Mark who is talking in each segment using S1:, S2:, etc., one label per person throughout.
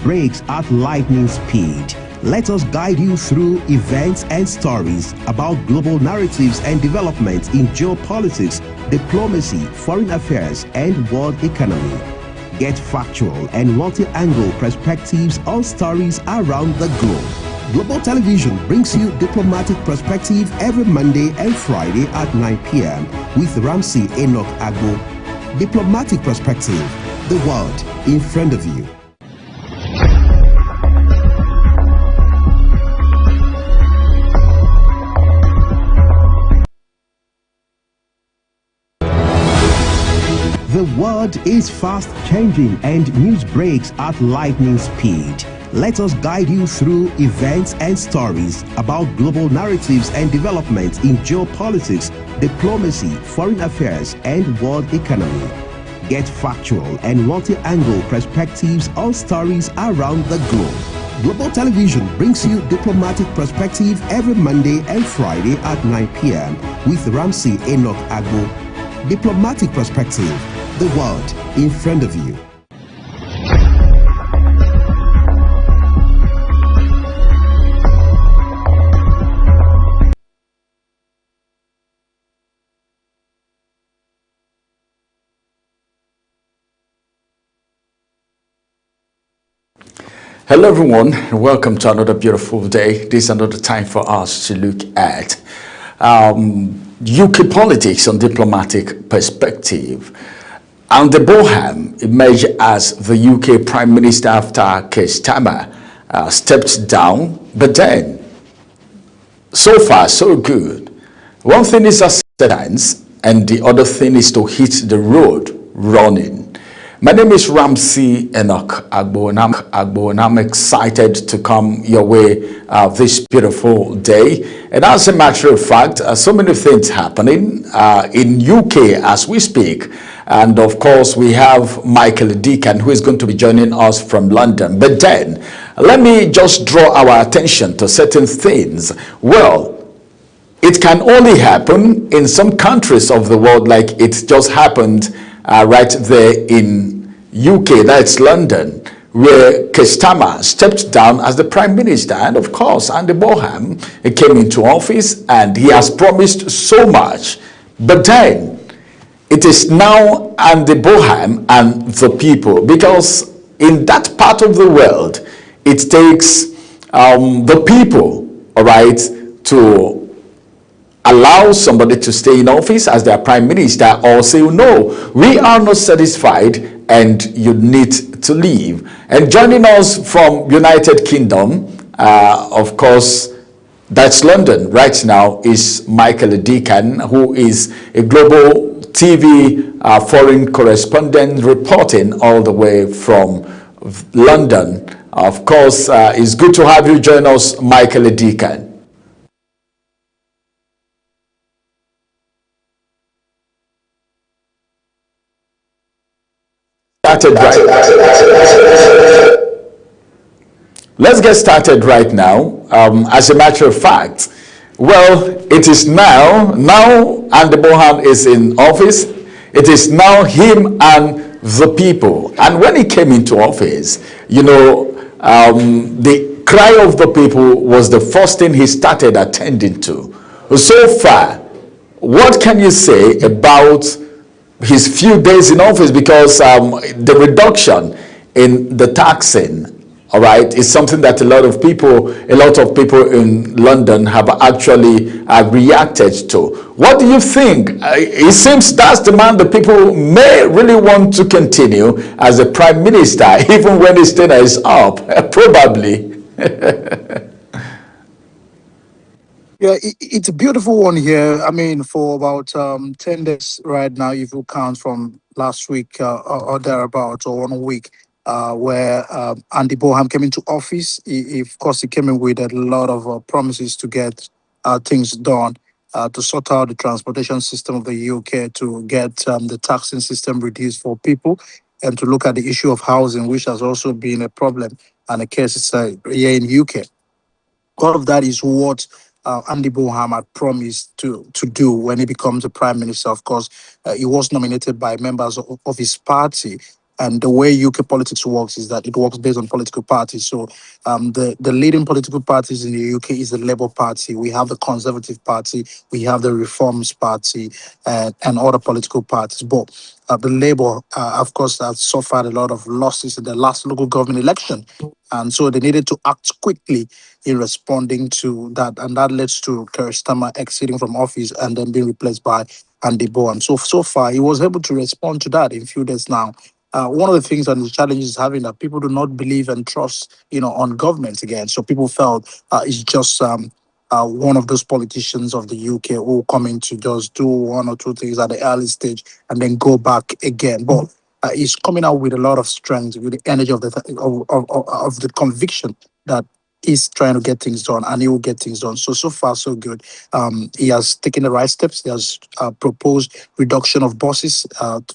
S1: breaks at lightning speed. Let us guide you through events and stories about global narratives and developments in geopolitics, diplomacy, foreign affairs, and world economy. Get factual and multi-angle perspectives on stories around the globe. Global Television brings you Diplomatic Perspective every Monday and Friday at 9 p.m. with Ramsey Enoch Agbo. Diplomatic Perspective, the world in front of you. The world is fast changing and news breaks at lightning speed. Let us guide you through events and stories about global narratives and developments in geopolitics, diplomacy, foreign affairs, and world economy. Get factual and multi-angle perspectives on stories around the globe. Global Television brings you Diplomatic Perspective every Monday and Friday at 9 p.m. with Ramsey Enoch Agbo. Diplomatic Perspective, the world in front of you.
S2: Hello everyone, and welcome to another beautiful day. This is another time for us to look at UK politics on diplomatic perspective. Andy Bonham emerged as the UK Prime Minister after Keir Starmer stepped down, but then, so far so good. One thing is acceptance and the other thing is to hit the road running. My name is Ramsey Enoch Agbo, and I'm excited to come your way this beautiful day. And as a matter of fact, so many things happening in UK as we speak. And of course, we have Michael Deacon, who is going to be joining us from London. But then, let me just draw our attention to certain things. Well, it can only happen in some countries of the world, like it just happened right there in UK, that's London, where Keir Starmer stepped down as the Prime Minister. And of course, Andy Bonham came into office and he has promised so much. But then, it is now Andy Bonham and the people, because in that part of the world, it takes the people, all right, to allow somebody to stay in office as their prime minister or say, no, we are not satisfied and you need to leave. And joining us from United Kingdom, of course, that's London right now, is Michael Deacon, who is a global TV foreign correspondent reporting all the way from London. Of course, it's good to have you join us, Michael Deacon. Let's get started right now. As a matter of fact, well, it is now Andy Bonham is in office. It is now him and the people. And when he came into office, you know, the cry of the people was the first thing he started attending to. So far, what can you say about his few days in office? Because the reduction in the taxing, all right, is something that a lot of people in London have actually reacted to. What do you think? It seems that's the man the people may really want to continue as the prime minister, even when his tenure is up, probably.
S3: Yeah, it's a beautiful one here. I mean, for about 10 days right now, if you count from last week or thereabouts, or 1 week, where Andy Bonham came into office. Of course, he came in with a lot of promises to get things done, to sort out the transportation system of the UK, to get the taxing system reduced for people, and to look at the issue of housing, which has also been a problem and a case here in UK. All of that is what Andy Bonham had promised to do when he becomes the prime minister. Of course, he was nominated by members of his party, And the way UK politics works is that it works based on political parties. So the leading political parties in the UK is the Labour Party. We have the Conservative Party. We have the Reforms Party, and other political parties. But the Labour, of course, has suffered a lot of losses in the last local government election. And so they needed to act quickly in responding to that. And that led to Keir Starmer exiting from office and then being replaced by Andy Boham. So far, he was able to respond to that in few days now. One of the things and the challenges is having that people do not believe and trust, on government again. So people felt it's just one of those politicians of the UK who come in to just do one or two things at the early stage and then go back again. But he's coming out with a lot of strength, with the energy of the conviction that he's trying to get things done and he will get things done. So far, so good. He has taken the right steps. He has proposed reduction of buses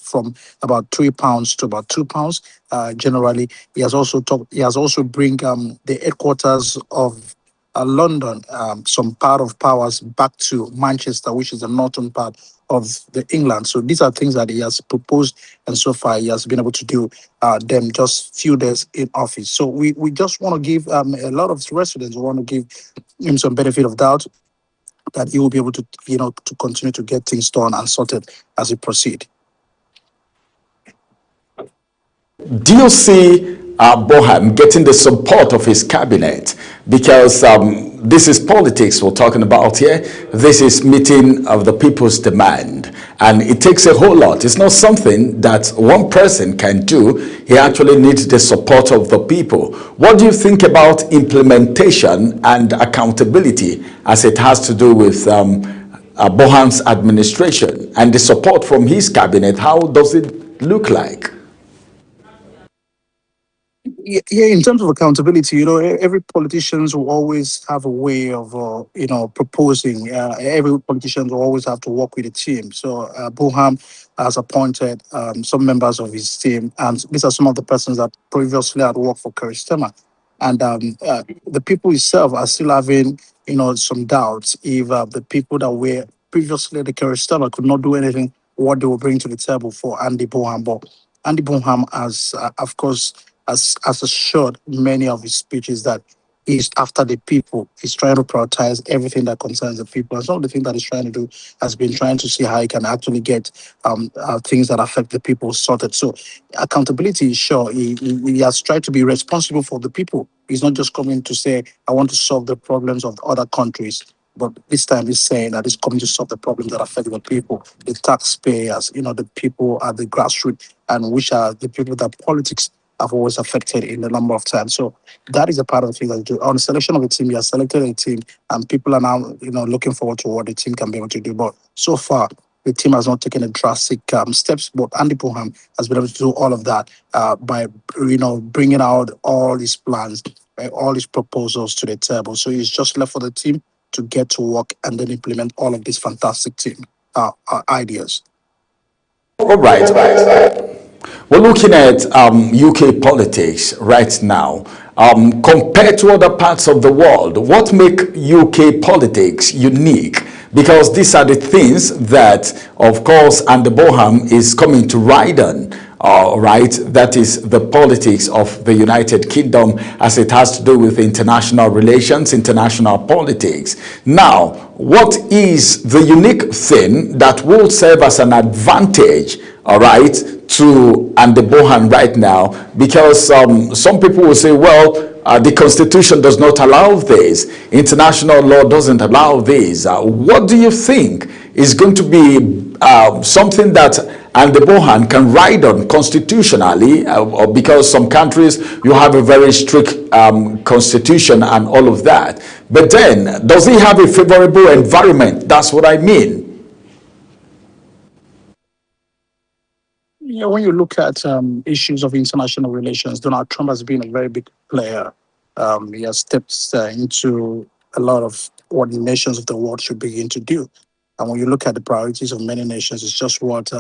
S3: from about £3 to about £2. Generally, he has also talked. He has also bring the headquarters of London, some part of powers back to Manchester, which is the northern part of the England. So these are things that he has proposed, and so far he has been able to do them just few days in office. So we just want to give a lot of residents want to give him some benefit of doubt that he will be able to to continue to get things done and sorted as we proceed.
S2: Do you see Boham getting the support of his cabinet? Because this is politics we're talking about here. This is meeting of the people's demand. And it takes a whole lot. It's not something that one person can do. He actually needs the support of the people. What do you think about implementation and accountability as it has to do with Boham's administration and the support from his cabinet? How does it look like?
S3: Yeah, in terms of accountability, every politicians will always have a way of, proposing. Every politician will always have to work with a team. So Boham has appointed some members of his team, and these are some of the persons that previously had worked for Keir Starmer. And the people itself are still having, some doubts if the people that were previously the Keir Starmer could not do anything, what they will bring to the table for Andy Boham. But Andy Bonham has, of course, has assured many of his speeches that he's after the people. He's trying to prioritize everything that concerns the people. And some of the things that he's trying to do has been trying to see how he can actually get things that affect the people sorted. So accountability is sure. He has tried to be responsible for the people. He's not just coming to say, I want to solve the problems of other countries. But this time he's saying that he's coming to solve the problems that affect the people, the taxpayers, the people at the grassroots, and which are the people that politics have always affected in a number of times. So that is a part of the thing that you do. On the selection of a team, you have selected a team, and people are now, looking forward to what the team can be able to do. But so far, the team has not taken a drastic steps, but Andy Boham has been able to do all of that by, bringing out all his plans, all his proposals to the table. So he's just left for the team to get to work and then implement all of these fantastic team ideas.
S2: All right. We're looking at UK politics right now. Compared to other parts of the world, what make UK politics unique? Because these are the things that, of course, Andy Boham is coming to ride on. Right, that is the politics of the United Kingdom as it has to do with international relations, international politics. Now, what is the unique thing that will serve as an advantage, all right, to Andy Boham right now? Because some people will say, well, the Constitution does not allow this. International law doesn't allow this. What do you think is going to be something that Andy Boham can ride on constitutionally, because some countries you have a very strict constitution and all of that. But then, does he have a favorable environment? That's what I mean.
S3: Yeah, when you look at issues of international relations, Donald Trump has been a very big player. He has stepped into a lot of what the nations of the world should begin to do. And when you look at the priorities of many nations, it's just what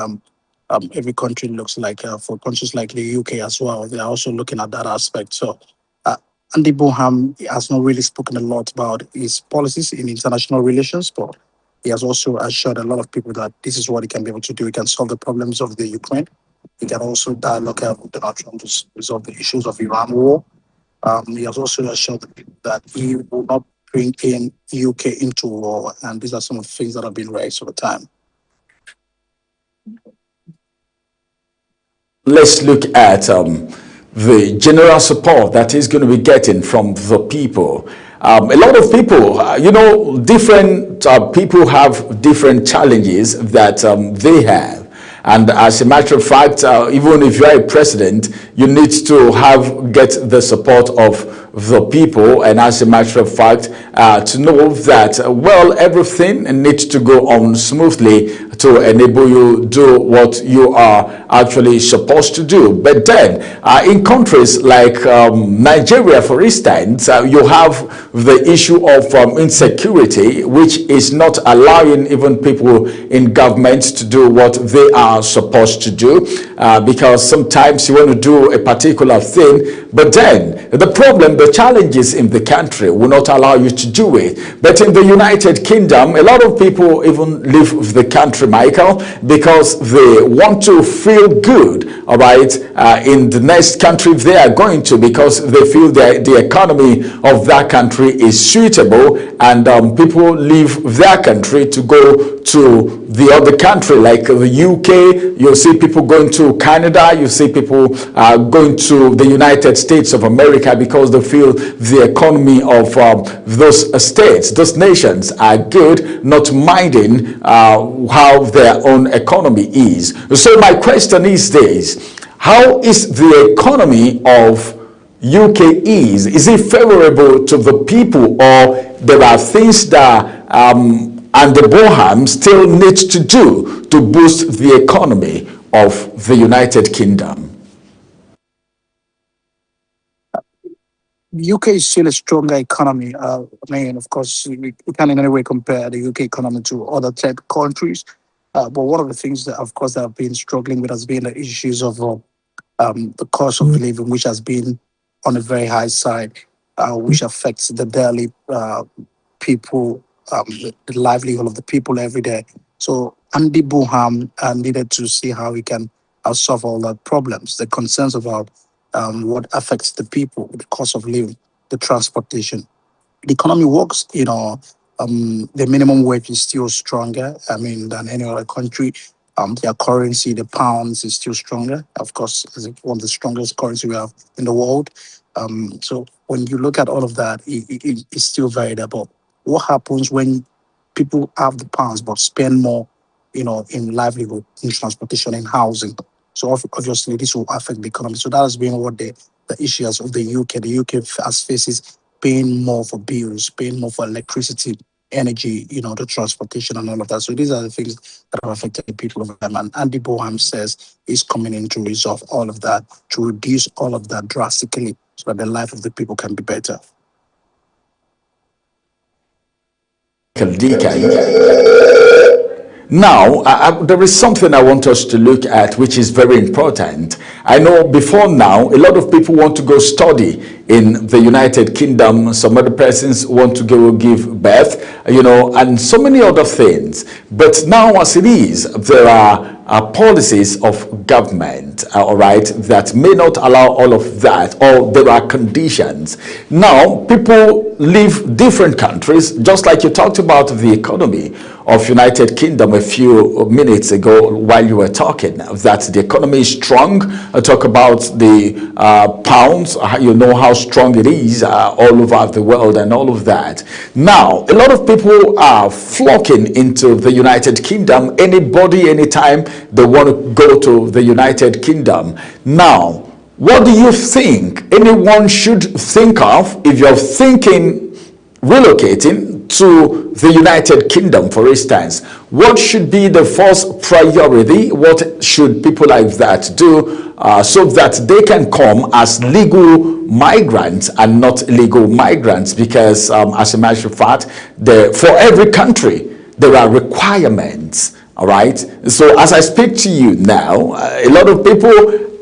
S3: every country looks like. For countries like the UK as well, they are also looking at that aspect. So Andy Boham has not really spoken a lot about his policies in international relations, but he has also assured a lot of people that this is what he can be able to do. He can solve the problems of the Ukraine. He can also dialogue with Donald Trump to resolve the issues of Iran war. He has also assured the people that he will not bring in UK into war, and these are some of the things that have been raised over time.
S2: Let's look at the general support that he's going to be getting from the people. A lot of people, different people have different challenges that they have. And as a matter of fact, even if you're a president, you need to get the support of the people. And as a matter of fact, to know that, everything needs to go on smoothly to enable you do what you are actually supposed to do. But then, in countries like Nigeria, for instance, you have the issue of insecurity, which is not allowing even people in government to do what they are supposed to do, because sometimes you want to do a particular thing, but then the challenges in the country will not allow you to do it. But in the United Kingdom, a lot of people even leave the country, Michael, because they want to feel good, all right, in the next country they are going to, because they feel that the economy of that country is suitable, and people leave their country to go to the other country like the UK. You see people going to Canada, you see people going to the United States of America, because they feel the economy of those states, those nations are good, not minding how their own economy is. So my question is this: how is the economy of UK is it favorable to the people, or there are things that Andy Bonham still needs to do to boost the economy of the United Kingdom?
S3: UK is still a stronger economy. Of course, we can't in any way compare the UK economy to other third countries. But one of the things that, of course, that have been struggling with has been the issues of the cost of living, which has been on a very high side, which affects the daily people, the livelihood of the people every day. So Andy Bonham needed to see how he can solve all the problems, the concerns about what affects the people, the cost of living, the transportation. The economy works, the minimum wage is still stronger, than any other country. Their currency, the pounds, is still stronger. Of course, it's one of the strongest currency we have in the world. So when you look at all of that, it's still variable. What happens when people have the pounds but spend more, in livelihood, in transportation, in housing? So obviously this will affect the economy. So that has been what the issues of the UK. The UK has faces paying more for bills, paying more for electricity, energy, the transportation and all of that. So these are the things that have affected the people of them. And Andy Bonham says he's coming in to resolve all of that, to reduce all of that drastically, so that the life of the people can be better.
S2: Now, there is something I want us to look at, which is very important. I know before now, a lot of people want to go study in the United Kingdom. Some other persons want to go give birth, and so many other things. But now, as it is, there are policies of government, all right, that may not allow all of that, or there are conditions. Now, people leave different countries, just like you talked about the economy of United Kingdom a few minutes ago while you were talking, that the economy is strong. Talk about the pounds, you know how strong it is all over the world and all of that. Now, a lot of people are flocking into the United Kingdom. Anybody, anytime they want to go to the United Kingdom. Now, what do you think anyone should think of if you're thinking relocating to the United Kingdom, for instance? What should be the first priority? What should people like that do so that they can come as legal migrants and not illegal migrants? Because as a matter of fact, for every country, there are requirements, all right? So as I speak to you now, a lot of people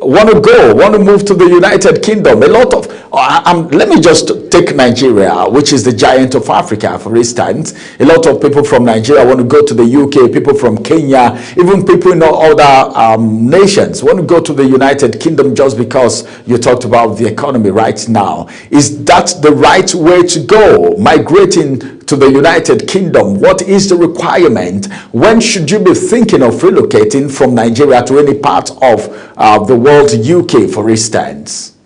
S2: want to move to the United Kingdom. A lot of Let me just take Nigeria, which is the giant of Africa, for instance. A lot of people from Nigeria want to go to the UK, people from Kenya, even people in other nations want to go to the United Kingdom just because you talked about the economy right now. Is that the right way to go? Migrating to the United Kingdom, what is the requirement? When should you be thinking of relocating from Nigeria to any part of the world, UK, for instance?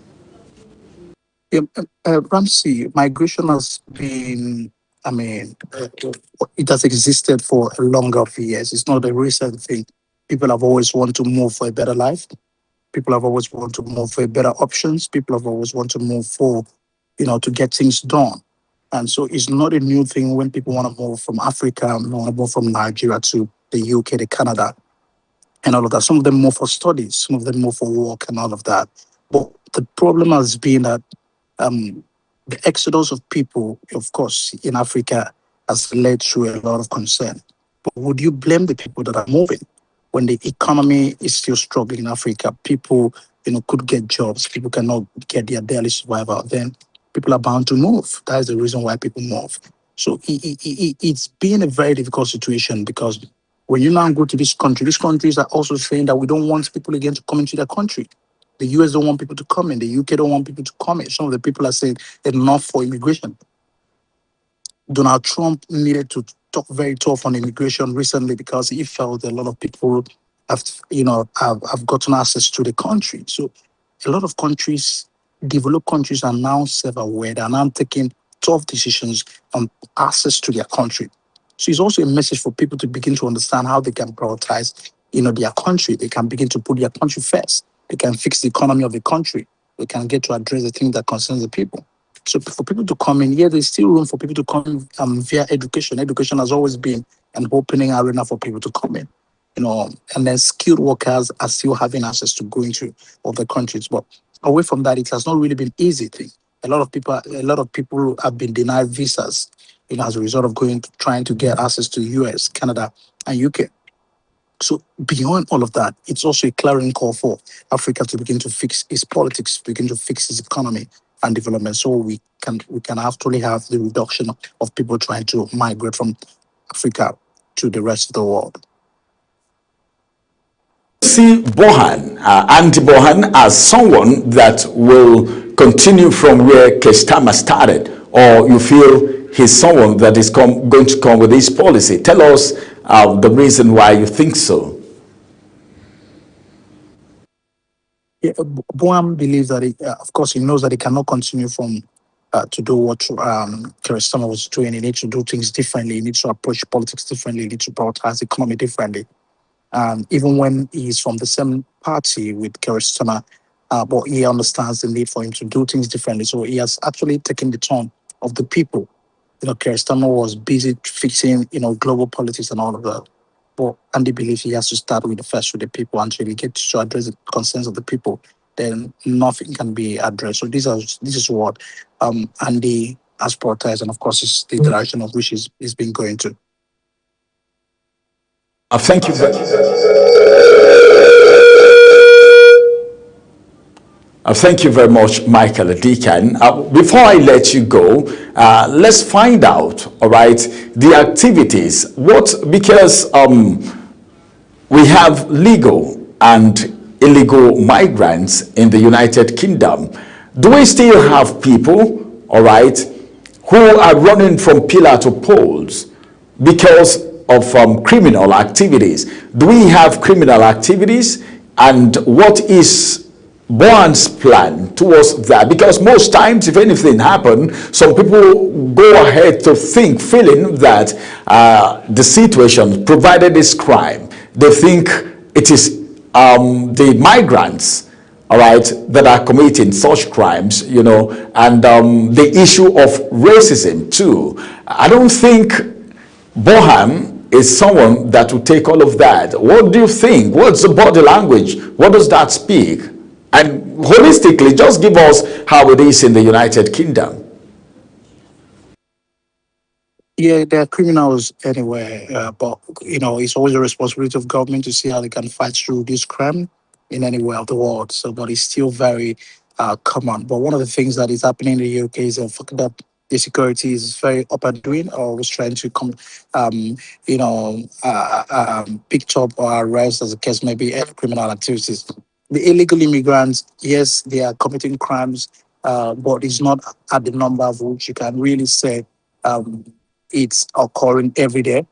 S3: Yeah, Ramsey, migration has been, I mean, it has existed for a longer of years. It's not a recent thing. People have always wanted to move for a better life. People have always wanted to move for better options. People have always wanted to move for, to get things done. And so it's not a new thing when people want to move from Africa, want to move from Nigeria to the UK, to Canada, and all of that. Some of them move for studies, some of them move for work and all of that. But the problem has been that um, the exodus of people, of course, in Africa has led to a lot of concern. But would you blame the people that are moving when the economy is still struggling in Africa? People, could get jobs. People cannot get their daily survival. Then people are bound to move. That is the reason why people move. So it's been a very difficult situation because when you now go to this country, these countries are also saying that we don't want people again to come into their country. The US don't want people to come in. The UK don't want people to come in. Some of the people are saying enough for immigration. Donald Trump needed to talk very tough on immigration recently because he felt a lot of people have gotten access to the country. So a lot of countries, developed countries, are now self-aware. They are now taking tough decisions on access to their country. So it's also a message for people to begin to understand how they can prioritize, their country. They can begin to put their country first. They can fix the economy of the country. They can get to address the things that concerns the people. So for people to come in, yeah, there's still room for people to come in via education. Education has always been an opening arena for people to come in, and then skilled workers are still having access to go into other countries. But away from that, it has not really been easy thing. A lot of people have been denied visas, as a result of trying to get access to US, Canada, and UK. So beyond all of that, it's also a clarion call for Africa to begin to fix its politics, begin to fix its economy and development, so we can actually have the reduction of people trying to migrate from Africa to the rest of the world.
S2: See Bohan, Andy Bohan, as someone that will continue from where Kestama started, or you feel he's someone that is going to come with this policy? Tell us the reason why you think so.
S3: Yeah, Boam believes that, of course, he knows that he cannot continue to do what Kestama was doing. He needs to do things differently. He needs to approach politics differently. He needs to prioritize the economy differently. Even when he's from the same party with Kestama, but he understands the need for him to do things differently. So he has actually taken the tone of the people. Kestama was busy fixing, global politics and all of that. But Andy believes he has to start with the people until he gets to address the concerns of the people. Then nothing can be addressed. So this is what Andy has prioritized, and of course, it's the direction of which he's been going to.
S2: Thank you. Thank you very much, Michael Deacon. Before I let you go, let's find out, all right, the activities. Because we have legal and illegal migrants in the United Kingdom. Do we still have people, all right, who are running from pillar to poles because of criminal activities? Do we have criminal activities, and what is Bohan's plan towards that? Because most times, if anything happens, some people go ahead to think, feeling that the situation provided this crime, they think it is the migrants, all right, that are committing such crimes, and the issue of racism too. I don't think Bohan is someone that will take all of that. What do you think? What's the body language? What does that speak? And holistically, just give us how it is in the United Kingdom.
S3: Yeah, there are criminals anywhere, but it's always a responsibility of government to see how they can fight through this crime in anywhere of the world. So, but it's still very come on. But one of the things that is happening in the UK is the fact that the security is very up and doing, or always trying to come, um, picked up or arrest, as the case may be, any criminal activities. The illegal immigrants, yes, they are committing crimes, but it's not at the number of which you can really say um, it's occurring every day.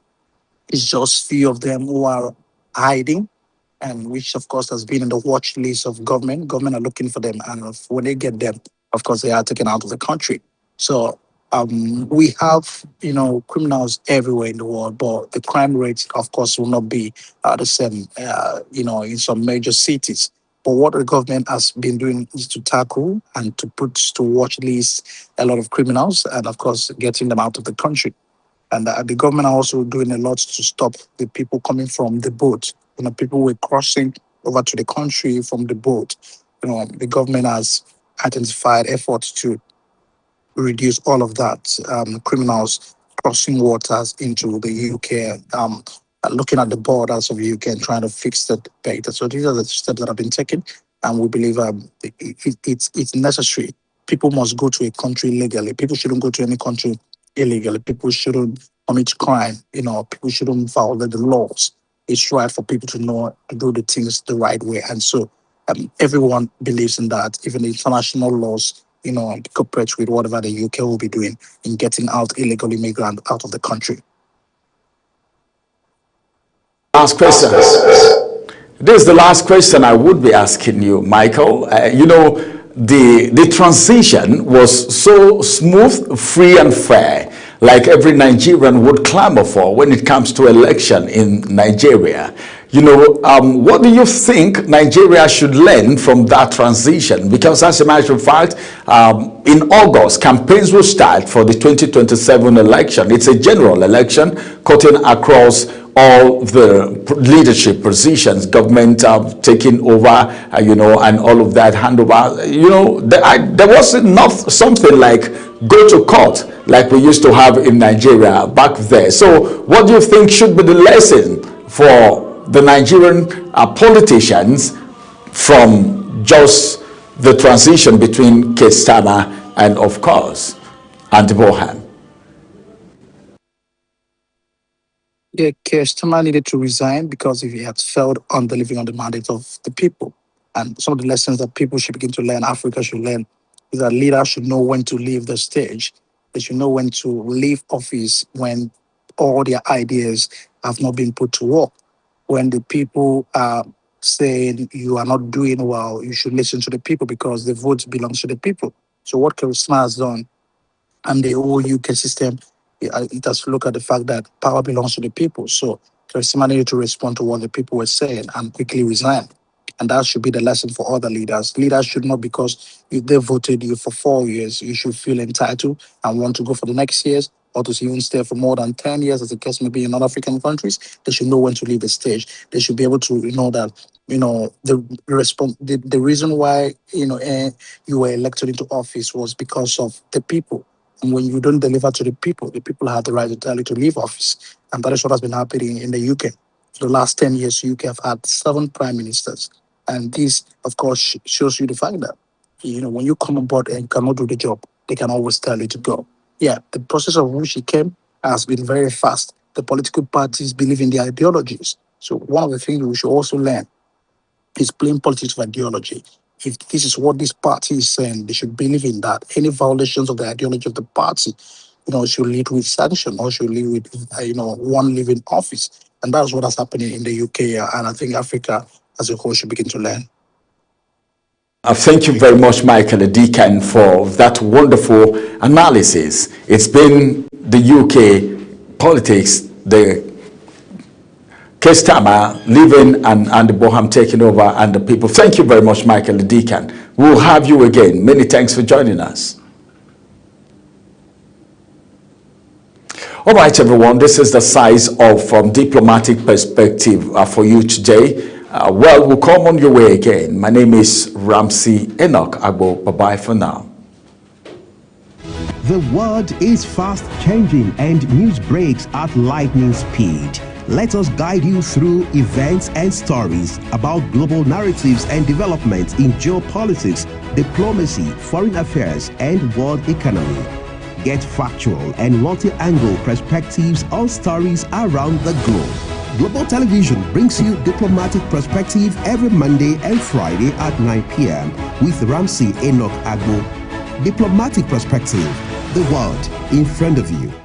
S3: It's just few of them who are hiding, and which of course has been in the watch list of government. Government are looking for them, and when they get them, of course they are taken out of the country. So we have criminals everywhere in the world, but the crime rate, of course, will not be the same. In some major cities. But what the government has been doing is to tackle and to put to watch list a lot of criminals, and of course getting them out of the country. And the government are also doing a lot to stop the people coming from the boat. People were crossing over to the country from the boat. The government has identified efforts to reduce all of that. Criminals crossing waters into the UK, looking at the borders of the UK and trying to fix that data. So these are the steps that have been taken, and we believe it's necessary. People must go to a country legally. People shouldn't go to any country illegally. People shouldn't commit crime. People shouldn't violate the laws. It's right for people to know to do the things the right way, and so everyone believes in that. Even the international laws, cooperate with whatever the UK will be doing in getting out illegal immigrants out of the country.
S2: Last question. This is the last question I would be asking you, Michael. The transition was so smooth, free and fair, like every Nigerian would clamor for when it comes to election in Nigeria. What do you think Nigeria should learn from that transition? Because as a matter of fact, in August, campaigns will start for the 2027 election. It's a general election cutting across all the leadership positions, government taking over, and all of that handover. There was not something like go to court like we used to have in Nigeria back there. So what do you think should be the lesson for the Nigerian politicians from just the transition between Keir Starmer and, of course, Andy Boham?
S3: Yeah, Keir Starmer needed to resign because he had failed on delivering on the mandate of the people. And some of the lessons that people should begin to learn, Africa should learn, is that leaders should know when to leave the stage. They should know when to leave office when all their ideas have not been put to work. When the people are saying you are not doing well, you should listen to the people because the vote belongs to the people. So what Keir Starmer has done and the whole UK system, it has to look at the fact that power belongs to the people. So Keir Starmer needed to respond to what the people were saying and quickly resign. And that should be the lesson for other leaders. Leaders should not, because if they voted you for 4 years, you should feel entitled and want to go for the next years, or to even stay for more than 10 years, as the case may be in other African countries. They should know when to leave the stage. They should be able to know that, the reason why, you were elected into office was because of the people. And when you don't deliver to the people have the right to tell you to leave office. And that is what has been happening in the UK. For the last 10 years, UK have had 7 prime ministers. And this, of course, shows you the fact that, when you come on board and cannot do the job, they can always tell you to go. Yeah, the process of which he came has been very fast. The political parties believe in their ideologies. So one of the things we should also learn is playing politics of ideology. If this is what this party is saying, they should believe in that. Any violations of the ideology of the party, should lead with sanction or should lead with, one leaving office. And that's what is happening in the UK. And I think Africa as a whole should begin to learn.
S2: Thank you very much, Michael Edikan, for that wonderful analysis. It's been the UK politics, the Keir Starmer leaving and Andy Boham taking over, and the people. Thank you very much, Michael Edikan. We'll have you again. Many thanks for joining us. All right, everyone, this is the size of diplomatic perspective for you today. Well, we'll come on your way again. My name is Ramsey Enoch Agbo. Bye-bye for now.
S1: The world is fast changing and news breaks at lightning speed. Let us guide you through events and stories about global narratives and developments in geopolitics, diplomacy, foreign affairs, and world economy. Get factual and multi-angle perspectives on stories around the globe. Global Television brings you Diplomatic Perspective every Monday and Friday at 9 p.m. with Ramsey Enoch Agbo. Diplomatic Perspective, the world in front of you.